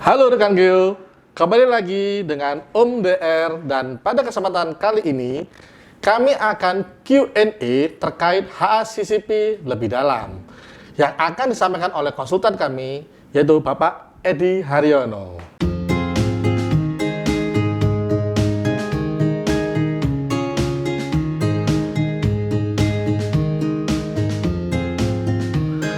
Halo rekan Geo, kembali lagi dengan Om DR dan pada kesempatan kali ini kami akan Q&A terkait HACCP lebih dalam yang akan disampaikan oleh konsultan kami yaitu Bapak Edi Haryono.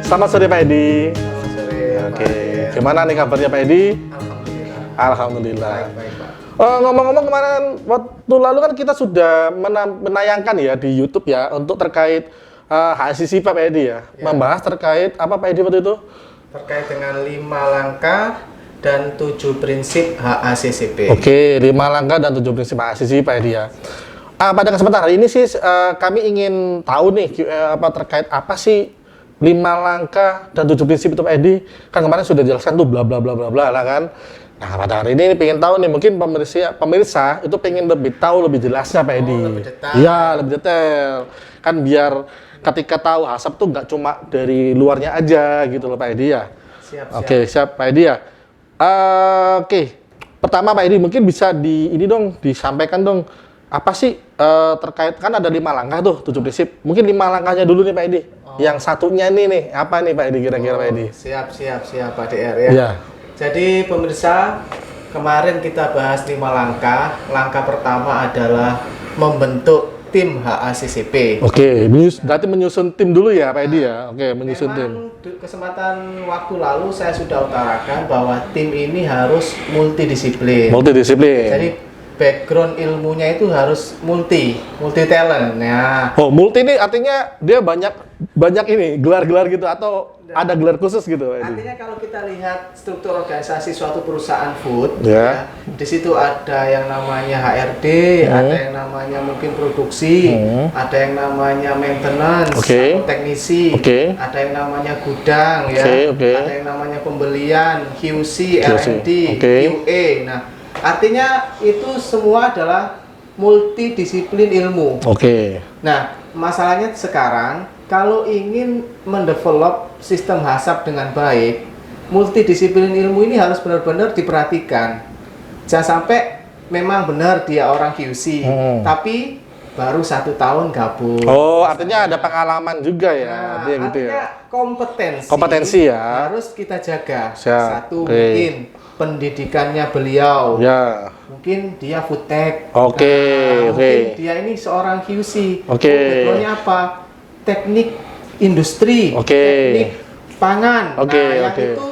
Selamat sore Pak Edi. Selamat sore. Oke, gimana nih kabarnya Pak Edi? Alhamdulillah. Alhamdulillah. Baik, Pak. Ngomong-ngomong kemarin waktu lalu kan kita sudah menayangkan ya di YouTube ya untuk terkait HACCP Pak Edi ya. Membahas terkait apa Pak Edi waktu itu? Terkait dengan 5 langkah dan 7 prinsip HACCP. Oke, 5 langkah dan 7 prinsip HACCP Pak Edi ya. Pada kesempatan hari ini sih kami ingin tahu nih terkait apa sih 5 langkah dan 7 prinsip itu Pak Edi. Kan kemarin sudah dijelaskan tuh bla bla bla bla bla lah kan. Nah, pada hari ini pengen tahu nih, mungkin pemirsa itu pengen lebih tahu lebih jelasnya Pak Edi. Lebih detail. Iya, lebih detail. Kan biar ketika tahu HACCP tuh nggak cuma dari luarnya aja gitu loh Pak Edi ya. Siap. Oke, siap Pak Edi ya. Oke. Pertama Pak Edi mungkin bisa disampaikan dong apa sih terkait kan ada 5 langkah tuh 7 prinsip. Mungkin 5 langkahnya dulu nih Pak Edi. Yang satunya ini nih, apa nih Pak Edi kira-kira Pak Edi? Siap Pak DR ya. Iya. Jadi pemirsa, kemarin kita bahas 5 langkah. Langkah pertama adalah membentuk tim HACCP. Oke, berarti menyusun tim dulu ya Pak Edi ya. Oke, menyusun tim. Memang di kesempatan waktu lalu saya sudah utarakan bahwa tim ini harus multidisiplin. Multidisiplin. Jadi background ilmunya itu harus multi talent. Nah, Oh, multi ini artinya dia banyak ini gelar-gelar gitu atau ada gelar khusus gitu Pak Edi? artinya kalau kita lihat struktur organisasi suatu perusahaan food, Ya. di situ ada yang namanya HRD, ada yang namanya mungkin produksi, ada yang namanya maintenance, Oke. atau teknisi, Oke. ada yang namanya gudang, ya, Oke. ada yang namanya pembelian, QC, QC. R&D, Oke. QA. Nah, artinya itu semua adalah multidisiplin ilmu. Oke. Nah, masalahnya sekarang kalau ingin mendevelop sistem HACCP dengan baik, multidisiplin ilmu ini harus benar-benar diperhatikan. Jangan sampai memang benar dia orang QC, tapi baru 1 tahun gabung. Oh, artinya ada pengalaman juga ya, Nah, artinya gitu ya. artinya Kompetensi ya. harus kita jaga. Siap. Satu, Oke. mungkin pendidikannya beliau. Ya. Mungkin dia food tech. Oke, oke. Mungkin dia ini seorang QC. Oke. Backgroundnya apa? Teknik industri, Oke. teknik pangan. Oke, Nah, yang oke. itu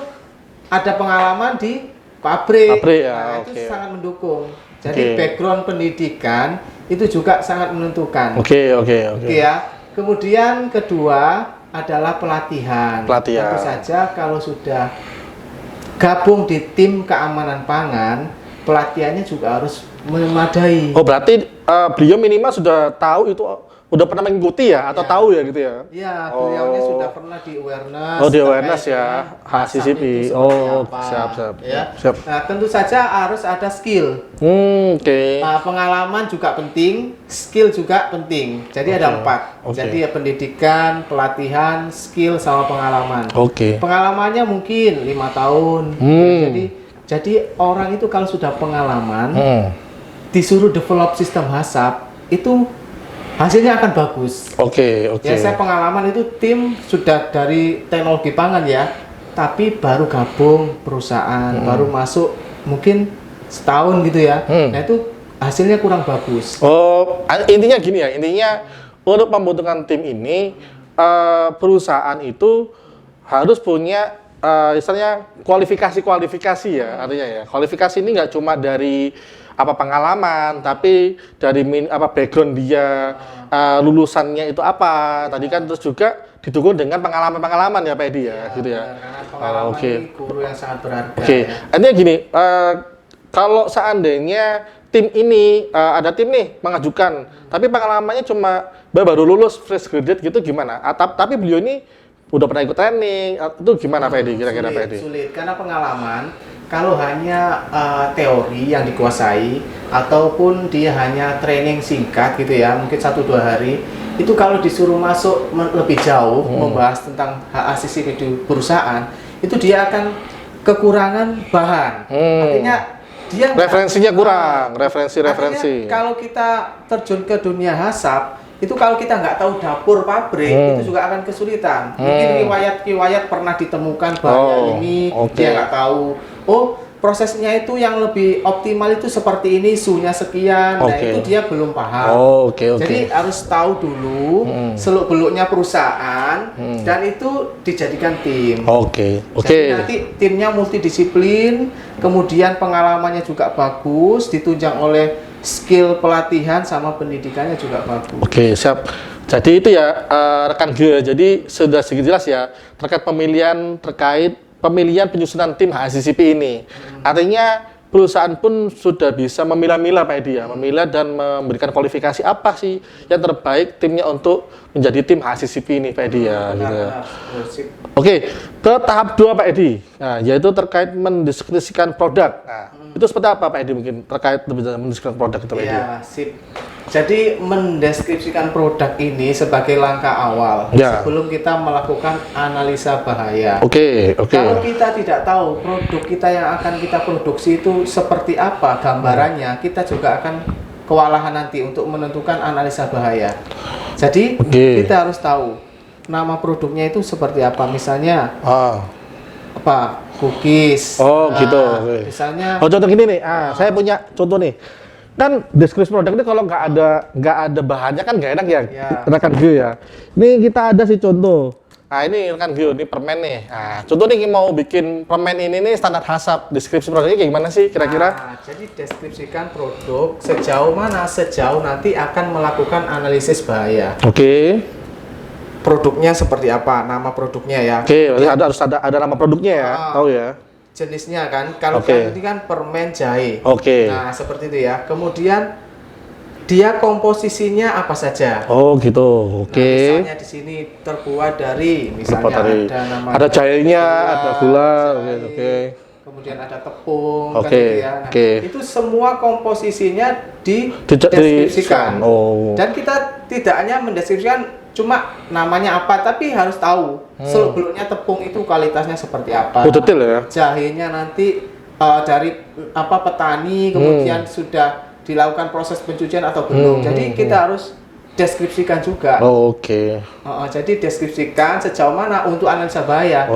ada pengalaman di pabrik. Pabrik, ya, Nah, oke. itu sangat mendukung. Jadi Oke. background pendidikan itu juga sangat menentukan. Oke. Oke ya. Kemudian kedua adalah pelatihan. Pelatihan. Tentu saja kalau sudah gabung di tim keamanan pangan, pelatihannya juga harus memadai. Oh, berarti beliau minimal sudah tahu itu udah pernah mengikuti ya atau Ya. tahu ya gitu ya? Ya, beliaunya sudah pernah di awareness. Oh, di terkait awareness ya, dengan HACCP. HACCP itu seperti Oh, apa. siap. Ya. Siap. Nah, tentu saja harus ada skill. Oke. Nah, pengalaman juga penting, skill juga penting. Jadi ada 4. Oke. Jadi ya pendidikan, pelatihan, skill sama pengalaman. Oke. Pengalamannya mungkin 5 tahun. Jadi orang itu kalau sudah pengalaman, disuruh develop sistem HACCP itu hasilnya akan bagus. Oke. Ya, saya pengalaman itu tim sudah dari teknologi pangan ya, tapi baru gabung perusahaan, baru masuk mungkin setahun gitu ya. Nah, itu hasilnya kurang bagus. Oh, intinya gini ya, intinya untuk pembentukan tim ini perusahaan itu harus punya istilahnya kualifikasi ya, artinya ya. Kualifikasi ini nggak cuma dari pengalaman, tapi dari background dia, lulusannya itu apa. Tadi kan terus juga didukung dengan pengalaman ya Pak Edi ya, gitu ya. Karena pengalaman Oke. ini guru yang sangat berharga. Oke, Ya. artinya gini, kalau seandainya tim ini ada tim nih mengajukan, tapi pengalamannya cuma baru lulus fresh graduate gitu gimana? Tapi beliau ini udah pernah ikut training, itu gimana Pak Edi kira-kira Pak Edi? Sulit karena pengalaman kalau hanya teori yang dikuasai ataupun dia hanya training singkat gitu ya, mungkin 1-2 hari, itu kalau disuruh masuk lebih jauh membahas tentang HACCP di perusahaan, itu dia akan kekurangan bahan. Artinya dia Referensinya kurang, referensi. artinya kalau kita terjun ke dunia hasap, itu kalau kita nggak tahu dapur pabrik, itu juga akan kesulitan. Mungkin riwayat-riwayat pernah ditemukan bahaya ini, dia nggak tahu. Oh, prosesnya itu yang lebih optimal itu seperti ini, suhunya sekian. Nah, itu dia belum paham. Jadi harus tahu dulu seluk-beluknya perusahaan dan itu dijadikan tim. Jadi nanti timnya multidisiplin, kemudian pengalamannya juga bagus, ditunjang oleh skill pelatihan sama pendidikannya juga bagus. Siap. Jadi itu ya rekan Gio. Jadi sudah sedikit jelas ya terkait pemilihan penyusunan tim HACCP ini. Artinya perusahaan pun sudah bisa memilah-milah Pak Edi ya, memilah dan memberikan kualifikasi apa sih yang terbaik timnya untuk menjadi tim HACCP ini Pak Edi ya. Ke tahap 2 Pak Edi, nah, yaitu terkait mendeskripsikan produk. Nah, itu seperti apa Pak Edi mungkin terkait mendeskripsikan produk itu Pak Edi? Ya, sip. Jadi mendeskripsikan produk ini sebagai langkah awal sebelum kita melakukan analisa bahaya. Kalau kita tidak tahu produk kita yang akan kita produksi itu seperti apa gambarannya, kita juga akan kewalahan nanti untuk menentukan analisa bahaya. Jadi kita harus tahu nama produknya itu seperti apa. Misalnya apa? Cookies. Misalnya. Contoh gini nih. Saya punya contoh nih. Kan deskripsi produk ini kalau nggak ada bahannya kan nggak enak ya, rekan Gio ya. Ini kita ada sih contoh. Nah ini rekan Gio, ini permen nih. Nah, contoh nih mau bikin permen ini nih standar hasap. Deskripsi produknya kayak gimana sih kira-kira? Jadi deskripsikan produk sejauh mana? Sejauh nanti akan melakukan analisis bahaya. Produknya seperti apa? Nama produknya ya. Harus ada nama produknya ya, tahu ya. Jenisnya kan, kalau ini kan permen jahe. Nah seperti itu ya. Kemudian dia komposisinya apa saja. Nah, misalnya di sini terbuat dari misalnya ada jahenya, ada gula. Kemudian ada tepung, kan gitu ya. Nah, itu semua komposisinya dideskripsikan. Dan kita tidak hanya mendeskripsikan cuma namanya apa, tapi harus tahu seluk-beluknya tepung itu kualitasnya seperti apa. Detail ya. Jahenya nanti dari petani, kemudian sudah dilakukan proses pencucian atau belum. Jadi kita harus deskripsikan juga. Jadi deskripsikan sejauh mana untuk analisa bahaya.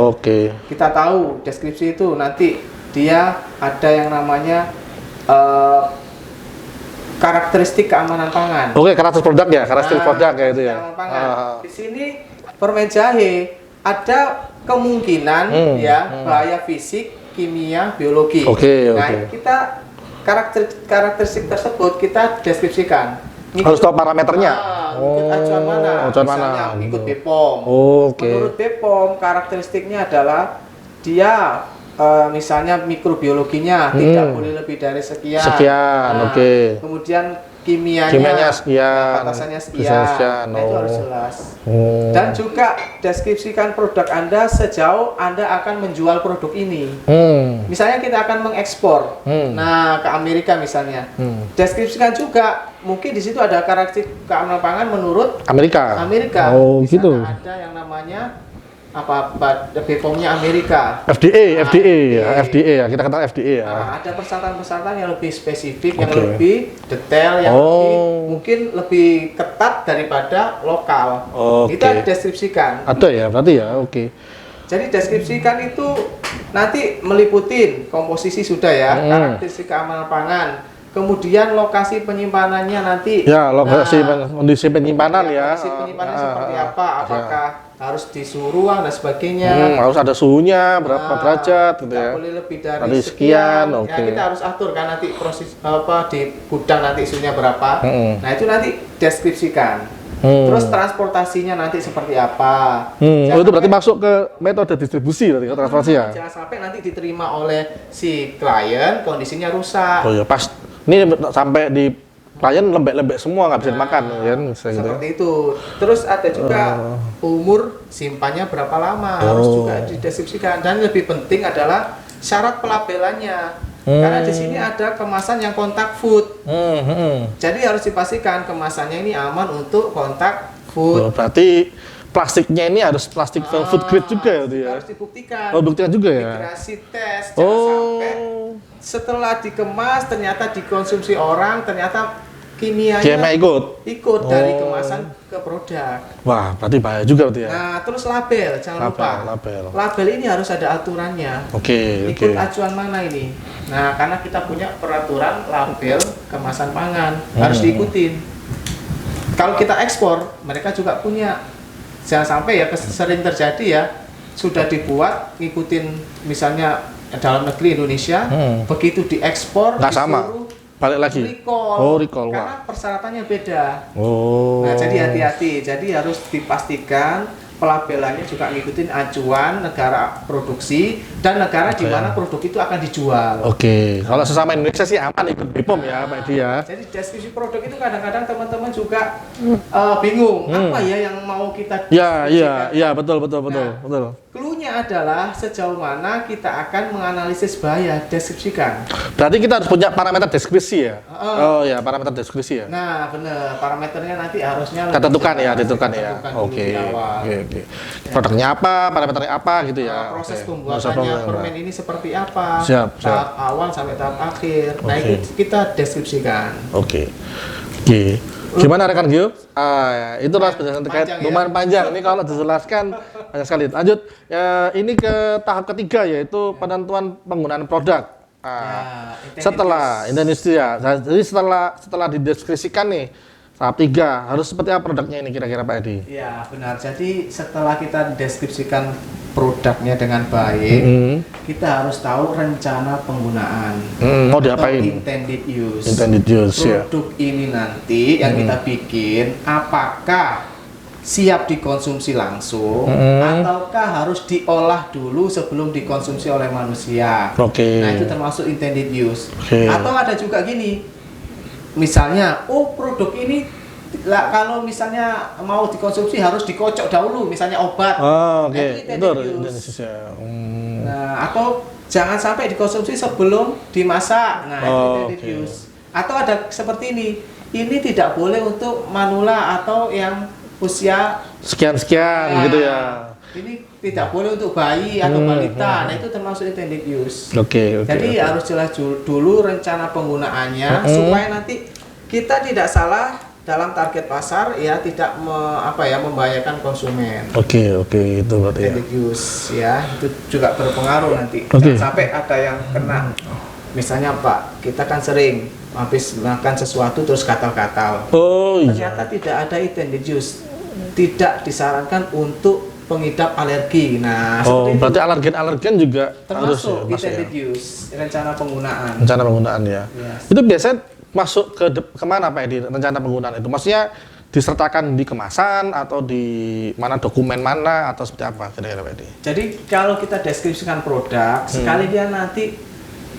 Kita tahu deskripsi itu nanti dia ada yang namanya karakteristik keamanan pangan. Karakteristik produk ya, produk ya itu ya. Di sini permen jahe ada kemungkinan bahaya fisik, kimia, biologi. Kita karakteristik tersebut kita deskripsikan. Harus tahu parameternya. Ikut acuan mana? Misalnya ikut BPOM. Menurut BPOM karakteristiknya adalah dia misalnya mikrobiologinya tidak boleh lebih dari sekian. Kemudian kimianya sekian, batasannya sekian. Nah, itu harus jelas. Dan juga deskripsikan produk Anda sejauh Anda akan menjual produk ini. Misalnya kita akan mengekspor, nah ke Amerika misalnya. Deskripsikan juga mungkin di situ ada karakteristik keamanan pangan menurut Amerika. Ada yang namanya BPOM-nya Amerika. FDA ya, kita katakan FDA ya. Ada persyaratan-persyaratan yang lebih spesifik, yang lebih detail, yang mungkin lebih ketat daripada lokal. Kita deskripsikan. Ada ya, berarti ya, Jadi deskripsikan itu nanti meliputi komposisi sudah ya, karakteristik keamanan pangan. Kemudian lokasi penyimpanannya nanti. Kondisi penyimpanan ya. Kondisi penyimpanan seperti apa? Apakah harus di suhu ruang dan sebagainya? Harus ada suhunya berapa derajat gitu ya. Boleh lebih dari sekian. Kita harus atur kan nanti proses di gudang nanti suhunya berapa. Nah, itu nanti deskripsikan. Terus transportasinya nanti seperti apa? Itu berarti masuk ke metode distribusi berarti transportasi ya. Jangan sampai nanti diterima oleh si klien kondisinya rusak. Pas ini sampai di klien lembek-lembek semua nggak bisa dimakan ya. Seperti itu. Terus ada juga umur simpannya berapa lama harus juga dideskripsikan, dan lebih penting adalah syarat pelabelannya. Karena di sini ada kemasan yang kontak food. Jadi harus dipastikan kemasannya ini aman untuk kontak food. Berarti plastiknya ini harus plastik food grade juga ya itu ya. Harus dibuktikan. Oh, buktikan juga ya. Integrasi tes, jangan sampai setelah dikemas ternyata dikonsumsi orang, ternyata kimianya ikut dari kemasan ke produk. Wah, berarti bahaya juga berarti ya. Nah, terus label, jangan lupa. Label ini harus ada aturannya. Ikut acuan mana ini? Nah, karena kita punya peraturan label kemasan pangan, harus diikutin. Kalau kita ekspor, mereka juga punya. Jangan sampai ya sering terjadi ya, sudah dibuat ngikutin misalnya dalam negeri Indonesia, begitu diekspor nggak sama. Balik lagi. Recall. Karena persyaratannya beda. Nah, jadi hati-hati. Jadi harus dipastikan pelabelannya juga ngikutin acuan negara produksi dan negara di mana produk itu akan dijual. Kalau sesama Indonesia sih aman ikut BPOM ya, Pak Edi ya. Jadi deskripsi produk itu kadang-kadang teman-teman juga bingung apa ya yang mau kita deskripsikan. Iya, betul. Cluenya adalah sejauh mana kita akan menganalisis bahaya deskripsikan. Berarti kita harus punya parameter deskripsi ya? Parameter deskripsi ya? Nah, benar. Parameternya nanti harusnya ditentukan ya. Oke. Produknya apa, parameternya apa gitu ya? Proses pembuatannya permen ini seperti apa? Tahap awal sampai tahap akhir. Nah, itu kita deskripsikan. Gimana rekan Gio? Itulah penjelasan terkait lumayan panjang. Ini kalau dijelaskan banyak sekali. Lanjut, ini ke tahap ketiga yaitu penentuan penggunaan produk. Setelah Indonesia, jadi setelah dideskripsikan nih tahap 3 harus seperti apa produknya ini kira-kira Pak Edi? Ya benar. Jadi setelah kita deskripsikan produknya dengan baik, kita harus tahu rencana penggunaan. Mau diapain? Intended use. Produk ini nanti yang kita bikin apakah siap dikonsumsi langsung ataukah harus diolah dulu sebelum dikonsumsi oleh manusia. Nah, itu termasuk intended use. Atau ada juga gini. Misalnya, produk ini kalau misalnya mau dikonsumsi harus dikocok dahulu, misalnya obat. Itu Nah, atau jangan sampai dikonsumsi sebelum dimasak. Nah, itu intended use. Atau ada seperti ini tidak boleh untuk manula atau yang usia sekian gitu ya. Ini tidak boleh untuk bayi atau balita. Nah, itu termasuk intended use. Jadi harus jelas dulu rencana penggunaannya supaya nanti kita tidak salah dalam target pasar ya, tidak membahayakan konsumen. Itu berarti ya. Intended use ya, itu juga berpengaruh nanti. Jangan sampai ada yang kena. Misalnya Pak, kita kan sering habis makan sesuatu terus gatal-gatal. Ternyata tidak ada intended use. Tidak disarankan untuk pengidap alergi. Nah, berarti alergen juga termasuk harus intended use, rencana penggunaan. Ya. Itu biasanya masuk ke kemana Pak Edi rencana penggunaan itu? Maksudnya disertakan di kemasan atau di mana dokumen mana atau seperti apa kira-kira Pak Edi? Jadi kalau kita deskripsikan produk, sekali dia nanti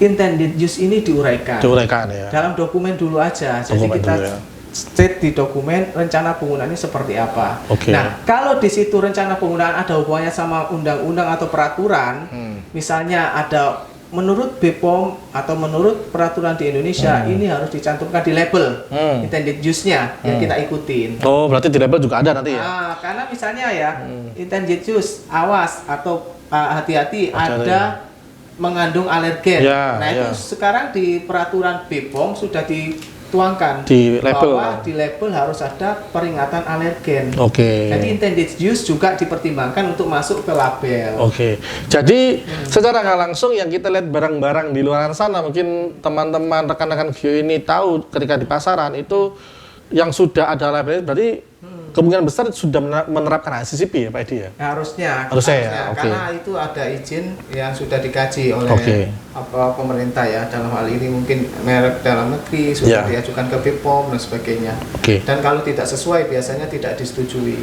intended use ini diuraikan ya. Dalam dokumen dulu aja. Jadi kita state di dokumen rencana penggunaannya seperti apa. Nah, kalau di situ rencana penggunaan ada hubungannya sama undang-undang atau peraturan, misalnya ada menurut BPOM atau menurut peraturan di Indonesia, ini harus dicantumkan di label intended use-nya yang kita ikutin. Berarti di label juga ada nanti ya? Karena misalnya ya, intended use, awas atau hati-hati ada mengandung alergen. Itu sekarang di peraturan BPOM sudah dituangkan di label bahwa di label harus ada peringatan alergen. Jadi intended use juga dipertimbangkan untuk masuk ke label. Jadi secara nggak langsung yang kita lihat barang-barang di luar sana, mungkin teman-teman rekan-rekan Gio ini tahu ketika di pasaran itu yang sudah ada labelnya berarti kemungkinan besar sudah menerapkan HACCP ya Pak Edi ya? Harusnya ya? Karena itu ada izin yang sudah dikaji oleh pemerintah ya, dalam hal ini mungkin merek dalam negeri sudah diajukan ke BPOM dan sebagainya. Dan kalau tidak sesuai biasanya tidak disetujui.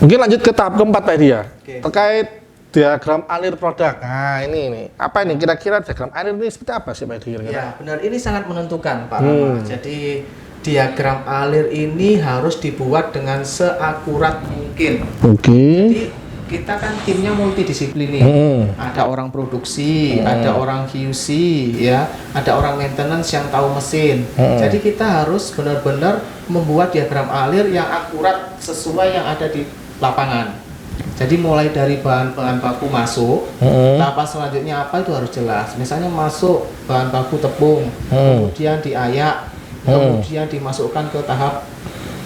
Mungkin lanjut ke tahap keempat Pak Edi ya, terkait diagram alir produk. Nah ini apa ini kira-kira diagram alir ini seperti apa sih Pak Edi? Ya benar, ini sangat menentukan Pak Rama. Jadi diagram alir ini harus dibuat dengan seakurat mungkin. Jadi kita kan timnya multidisiplin nih. Ada orang produksi, ada orang QC, ya, ada orang maintenance yang tahu mesin. Jadi kita harus benar-benar membuat diagram alir yang akurat sesuai yang ada di lapangan. Jadi mulai dari bahan baku masuk, tahapan selanjutnya apa itu harus jelas. Misalnya masuk bahan baku tepung, kemudian diayak, kemudian dimasukkan ke tahap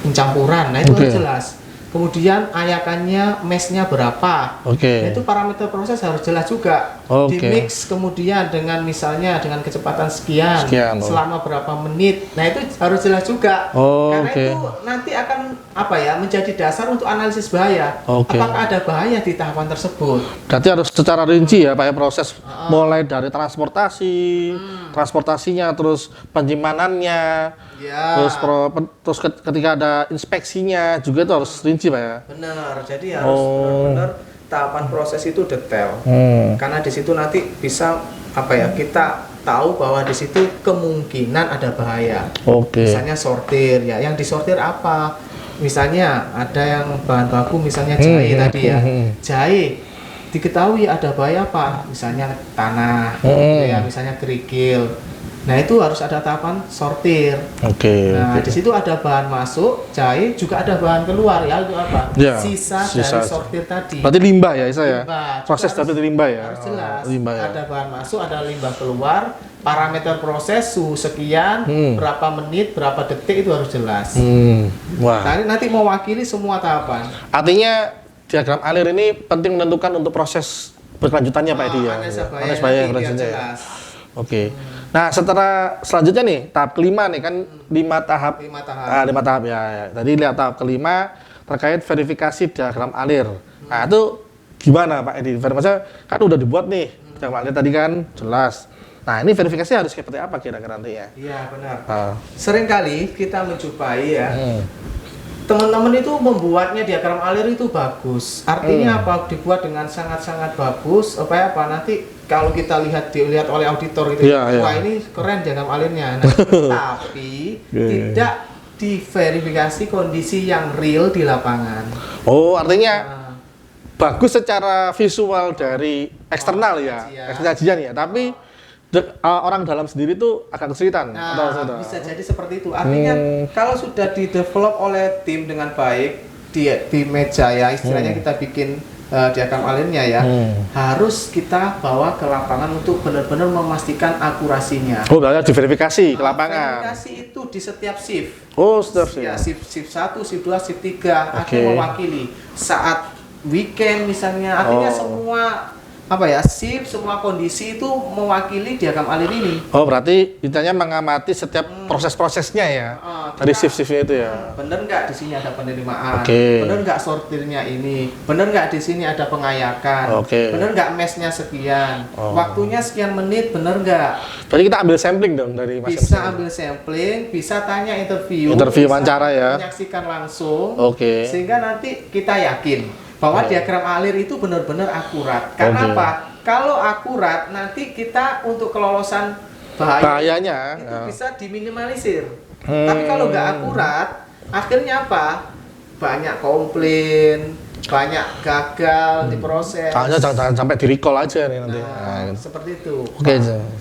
pencampuran. Nah itu harus jelas. Kemudian ayakannya, mesnya berapa. Nah, itu parameter proses harus jelas juga. Di mix kemudian dengan misalnya dengan kecepatan sekian selama berapa menit. Nah itu harus jelas juga. Karena itu nanti akan menjadi dasar untuk analisis bahaya. Apakah ada bahaya di tahapan tersebut? Berarti harus secara rinci ya Pak ya, proses mulai dari transportasinya, terus penyimpanannya, terus ketika ada inspeksinya juga itu harus rinci Pak ya. Benar. Jadi harus benar-benar tahapan proses itu detail. Karena di situ nanti bisa kita tahu bahwa di situ kemungkinan ada bahaya. Misalnya sortir ya, yang disortir apa? Misalnya ada yang bahan baku misalnya jahe tadi ya. Jahe diketahui ada bahaya apa? Misalnya tanah, ya, misalnya kerikil. Nah, itu harus ada tahapan sortir. Nah, di situ ada bahan masuk, jahe, juga ada bahan keluar ya, itu apa? Sisa dari sortir tadi. Berarti limbah ya, ya. Proses dari limbah ya. Harus jelas. Limbah, ya. Ada bahan masuk, ada limbah keluar, parameter proses suhu sekian, berapa menit, berapa detik itu harus jelas. Wah. Nah, nanti mewakili semua tahapan. Artinya diagram alir ini penting menentukan untuk proses berkelanjutannya Pak Edi ya. Analisa bahaya berkelanjutannya ya. Nah, selanjutnya nih tahap kelima nih kan 5 tahap. 5 tahap ya. Tadi lihat tahap kelima terkait verifikasi diagram alir. Nah, itu gimana Pak Edi? Verifikasi kan udah dibuat nih diagram alir tadi kan jelas. Nah, ini verifikasi harus seperti apa kira-kira nantinya? Iya, benar. Seringkali kita menjumpai ya. Teman-teman itu membuatnya diagram alir itu bagus. Artinya apa? Dibuat dengan sangat-sangat bagus. Nanti kalau kita dilihat oleh auditor itu, wah ini keren diagram alirnya. Nah, tapi tidak diverifikasi kondisi yang real di lapangan. Artinya bagus secara visual dari eksternal ya, kajian ya. Tapi orang dalam sendiri tuh agak kesulitan. Bisa jadi seperti itu. Artinya kalau sudah di-develop oleh tim dengan baik di meja ya, istilahnya kita bikin diagram alirnya ya, harus kita bawa ke lapangan untuk benar-benar memastikan akurasinya. Berarti diverifikasi ke lapangan. Verifikasi itu di setiap shift. Setiap shift. Ya, shift 1, shift 2, shift 3 akan mewakili. Saat weekend misalnya, artinya semua shift, semua kondisi itu mewakili diagram alir ini. Berarti intinya mengamati setiap proses-prosesnya ya, dari shift-shiftnya itu ya. Bener nggak di sini ada penerimaan? Bener nggak sortirnya ini? Bener nggak di sini ada pengayakan? Bener nggak mesnya sekian? Waktunya sekian menit, bener nggak? Berarti kita ambil sampling dong dari masing-masing. Bisa ambil sampling, bisa tanya interview wawancara ya. Menyaksikan langsung. Sehingga nanti kita yakin bahwa diagram alir itu benar-benar akurat. Karena apa? Kalau akurat, nanti kita untuk kelolosan bahayanya itu bisa diminimalisir. Tapi kalau nggak akurat, akhirnya apa? Banyak komplain, banyak gagal di proses. Jangan sampai di-recall aja nih nanti. Seperti itu.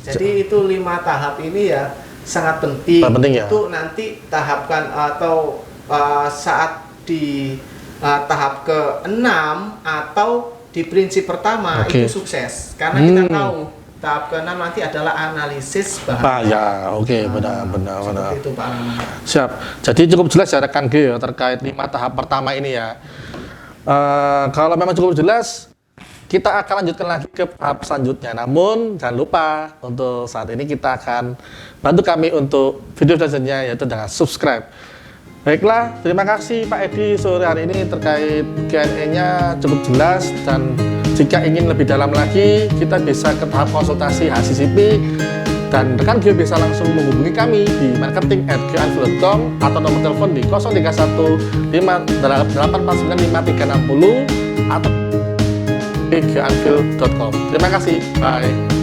Jadi itu 5 tahap ini ya sangat penting. Itu nanti tahapkan atau saat di tahap ke-6 atau di prinsip pertama itu sukses karena kita tahu tahap ke-6 nanti adalah analisis bahaya. Benar. Seperti itu Pak. Siap. Jadi cukup jelas ya rekan G ya terkait 5 tahap pertama ini ya. Kalau memang cukup jelas, kita akan lanjutkan lagi ke tahap selanjutnya. Namun jangan lupa untuk saat ini kita akan bantu kami untuk video selanjutnya yaitu dengan subscribe. Baiklah, terima kasih Pak Edi sore hari ini terkait Q&A-nya cukup jelas, dan jika ingin lebih dalam lagi kita bisa ke tahap konsultasi HACCP dan rekan Geo bisa langsung menghubungi kami di marketing@geoanvil.com atau nomor telepon di 031 584 95360 atau di geoanvil.com. Terima kasih, bye.